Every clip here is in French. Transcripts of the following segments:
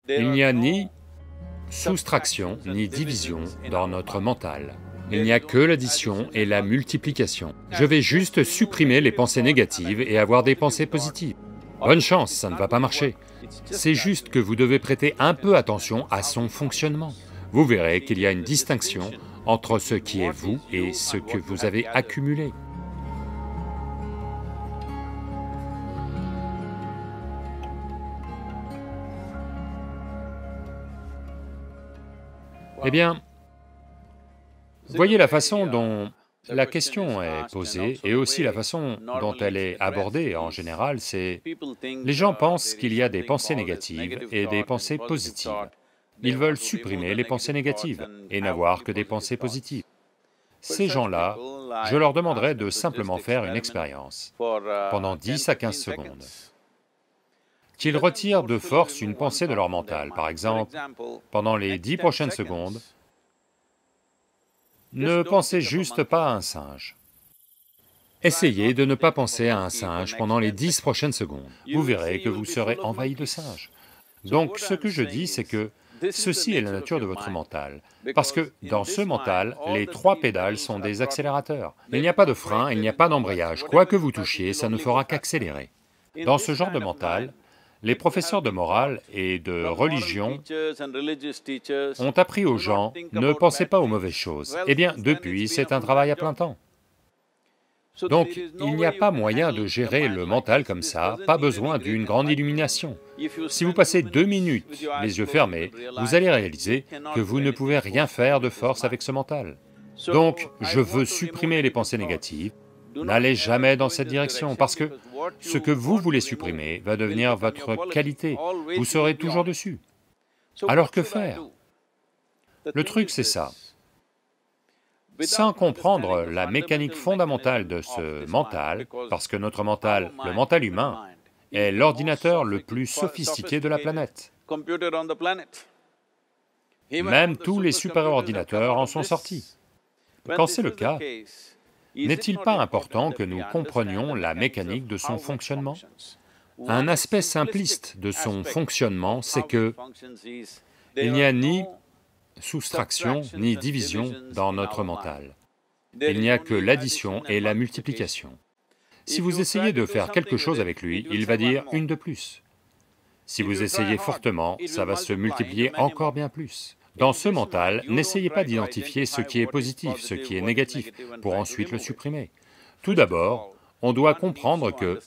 Il n'y a ni soustraction ni division dans notre mental. Il n'y a que l'addition et la multiplication. Je vais juste supprimer les pensées négatives et avoir des pensées positives. Bonne chance, ça ne va pas marcher. C'est juste que vous devez prêter un peu attention à son fonctionnement. Vous verrez qu'il y a une distinction entre ce qui est vous et ce que vous avez accumulé. Eh bien, voyez la façon dont la question est posée et aussi la façon dont elle est abordée en général, c'est... Les gens pensent qu'il y a des pensées négatives et des pensées positives. Ils veulent supprimer les pensées négatives et n'avoir que des pensées positives. Ces gens-là, je leur demanderais de simplement faire une expérience pendant 10 à 15 secondes. Qu'ils retirent de force une pensée de leur mental, par exemple, pendant les 10 prochaines secondes, ne pensez juste pas à un singe. Essayez de ne pas penser à un singe pendant les 10 prochaines secondes. Vous verrez que vous serez envahi de singes. Donc ce que je dis, c'est que ceci est la nature de votre mental, parce que dans ce mental, les 3 pédales sont des accélérateurs. Il n'y a pas de frein, il n'y a pas d'embrayage, quoi que vous touchiez, ça ne fera qu'accélérer. Dans ce genre de mental, les professeurs de morale et de religion ont appris aux gens, ne pensez pas aux mauvaises choses. Eh bien, depuis, c'est un travail à plein temps. Donc, il n'y a pas moyen de gérer le mental comme ça, pas besoin d'une grande illumination. Si vous passez 2 minutes les yeux fermés, vous allez réaliser que vous ne pouvez rien faire de force avec ce mental. Donc, je veux supprimer les pensées négatives. N'allez jamais dans cette direction, parce que ce que vous voulez supprimer va devenir votre qualité, vous serez toujours dessus. Alors que faire? Le truc c'est ça. Sans comprendre la mécanique fondamentale de ce mental, parce que notre mental, le mental humain, est l'ordinateur le plus sophistiqué de la planète. Même tous les super-ordinateurs en sont sortis. Quand c'est le cas, n'est-il pas important que nous comprenions la mécanique de son fonctionnement? Un aspect simpliste de son fonctionnement, c'est que il n'y a ni soustraction ni division dans notre mental. Il n'y a que l'addition et la multiplication. Si vous essayez de faire quelque chose avec lui, il va dire une de plus. Si vous essayez fortement, ça va se multiplier encore bien plus. Dans ce mental, n'essayez pas d'identifier ce qui est positif, ce qui est négatif, pour ensuite le supprimer. Tout d'abord, on doit comprendre que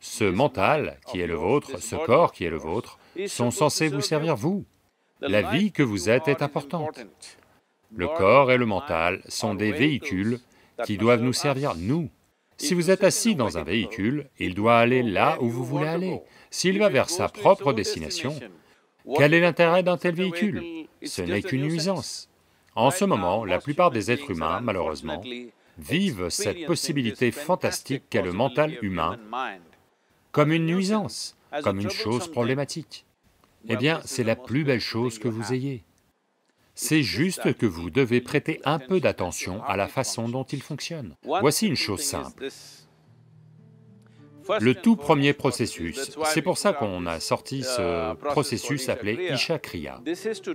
ce mental qui est le vôtre, ce corps qui est le vôtre, sont censés vous servir vous. La vie que vous êtes est importante. Le corps et le mental sont des véhicules qui doivent nous servir nous. Si vous êtes assis dans un véhicule, il doit aller là où vous voulez aller. S'il va vers sa propre destination, quel est l'intérêt d'un tel véhicule? Ce n'est qu'une nuisance. En ce moment, la plupart des êtres humains, malheureusement, vivent cette possibilité fantastique qu'est le mental humain comme une nuisance, comme une chose problématique. Eh bien, c'est la plus belle chose que vous ayez. C'est juste que vous devez prêter un peu d'attention à la façon dont il fonctionne. Voici une chose simple. Le tout premier processus, c'est pour ça qu'on a sorti ce processus appelé Isha Kriya.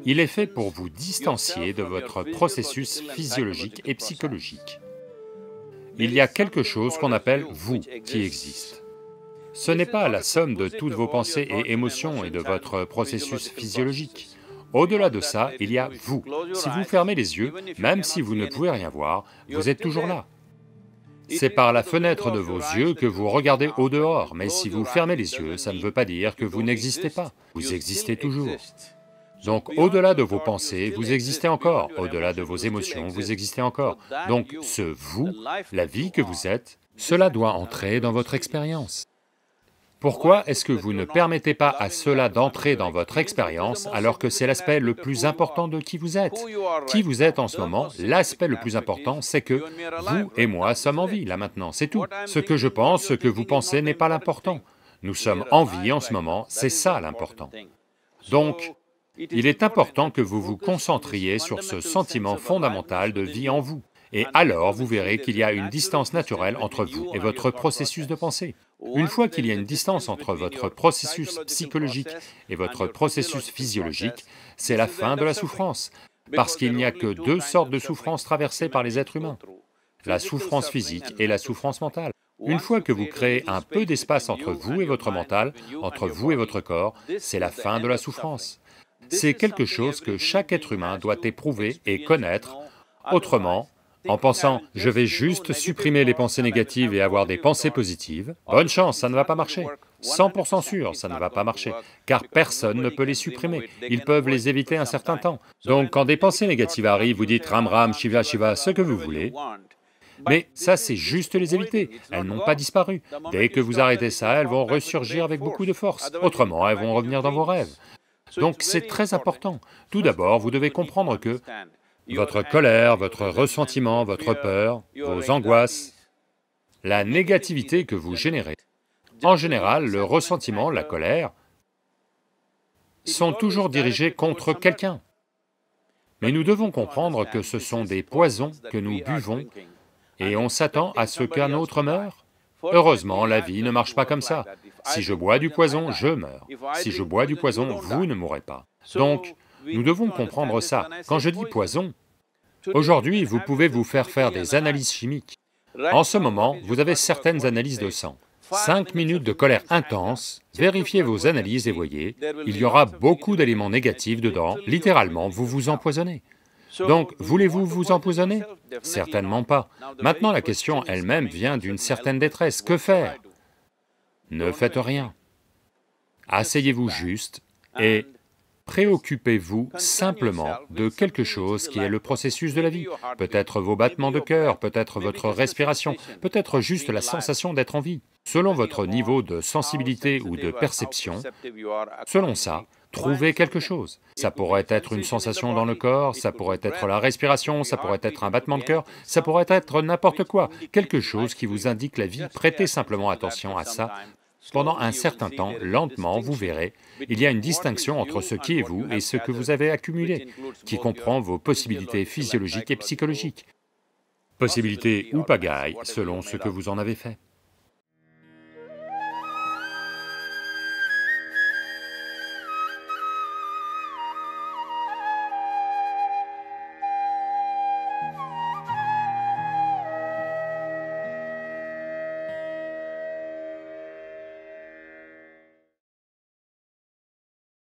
Il est fait pour vous distancier de votre processus physiologique et psychologique. Il y a quelque chose qu'on appelle vous qui existe. Ce n'est pas la somme de toutes vos pensées et émotions et de votre processus physiologique. Au-delà de ça, il y a vous. Si vous fermez les yeux, même si vous ne pouvez rien voir, vous êtes toujours là. C'est par la fenêtre de vos yeux que vous regardez au dehors, mais si vous fermez les yeux, ça ne veut pas dire que vous n'existez pas, vous existez toujours. Donc au-delà de vos pensées, vous existez encore, au-delà de vos émotions, vous existez encore. Donc ce vous, la vie que vous êtes, cela doit entrer dans votre expérience. Pourquoi est-ce que vous ne permettez pas à cela d'entrer dans votre expérience alors que c'est l'aspect le plus important de qui vous êtes? Qui vous êtes en ce moment, l'aspect le plus important, c'est que vous et moi sommes en vie, là maintenant, c'est tout. Ce que je pense, ce que vous pensez n'est pas l'important. Nous sommes en vie en ce moment, c'est ça l'important. Donc, il est important que vous vous concentriez sur ce sentiment fondamental de vie en vous. Et alors vous verrez qu'il y a une distance naturelle entre vous et votre processus de pensée. Une fois qu'il y a une distance entre votre processus psychologique et votre processus physiologique, c'est la fin de la souffrance, parce qu'il n'y a que deux sortes de souffrances traversées par les êtres humains, la souffrance physique et la souffrance mentale. Une fois que vous créez un peu d'espace entre vous et votre mental, entre vous et votre corps, c'est la fin de la souffrance. C'est quelque chose que chaque être humain doit éprouver et connaître, autrement, en pensant « je vais juste supprimer les pensées négatives et avoir des pensées positives », bonne chance, ça ne va pas marcher. 100% sûr, ça ne va pas marcher, car personne ne peut les supprimer, ils peuvent les éviter un certain temps. Donc quand des pensées négatives arrivent, vous dites « ram ram, shiva shiva », ce que vous voulez, mais ça c'est juste les éviter, elles n'ont pas disparu. Dès que vous arrêtez ça, elles vont ressurgir avec beaucoup de force, autrement elles vont revenir dans vos rêves. Donc c'est très important. Tout d'abord, vous devez comprendre que votre colère, votre ressentiment, votre peur, vos angoisses, la négativité que vous générez, en général, le ressentiment, la colère, sont toujours dirigés contre quelqu'un. Mais nous devons comprendre que ce sont des poisons que nous buvons et on s'attend à ce qu'un autre meure. Heureusement, la vie ne marche pas comme ça. Si je bois du poison, je meurs. Si je bois du poison, vous ne mourrez pas. Donc, nous devons comprendre ça. Quand je dis poison, aujourd'hui, vous pouvez vous faire des analyses chimiques. En ce moment, vous avez certaines analyses de sang. 5 minutes de colère intense, vérifiez vos analyses et voyez, il y aura beaucoup d'éléments négatifs dedans, littéralement, vous vous empoisonnez. Donc, voulez-vous vous empoisonner? Certainement pas. Maintenant, la question elle-même vient d'une certaine détresse. Que faire? Ne faites rien. Asseyez-vous juste et préoccupez-vous simplement de quelque chose qui est le processus de la vie. Peut-être vos battements de cœur, peut-être votre respiration, peut-être juste la sensation d'être en vie. Selon votre niveau de sensibilité ou de perception, selon ça, trouvez quelque chose. Ça pourrait être une sensation dans le corps, ça pourrait être la respiration, ça pourrait être un battement de cœur, ça pourrait être n'importe quoi, quelque chose qui vous indique la vie, prêtez simplement attention à ça. Pendant un certain temps, lentement, vous verrez, il y a une distinction entre ce qui est vous et ce que vous avez accumulé, qui comprend vos possibilités physiologiques et psychologiques. Possibilités ou pagailles, selon ce que vous en avez fait.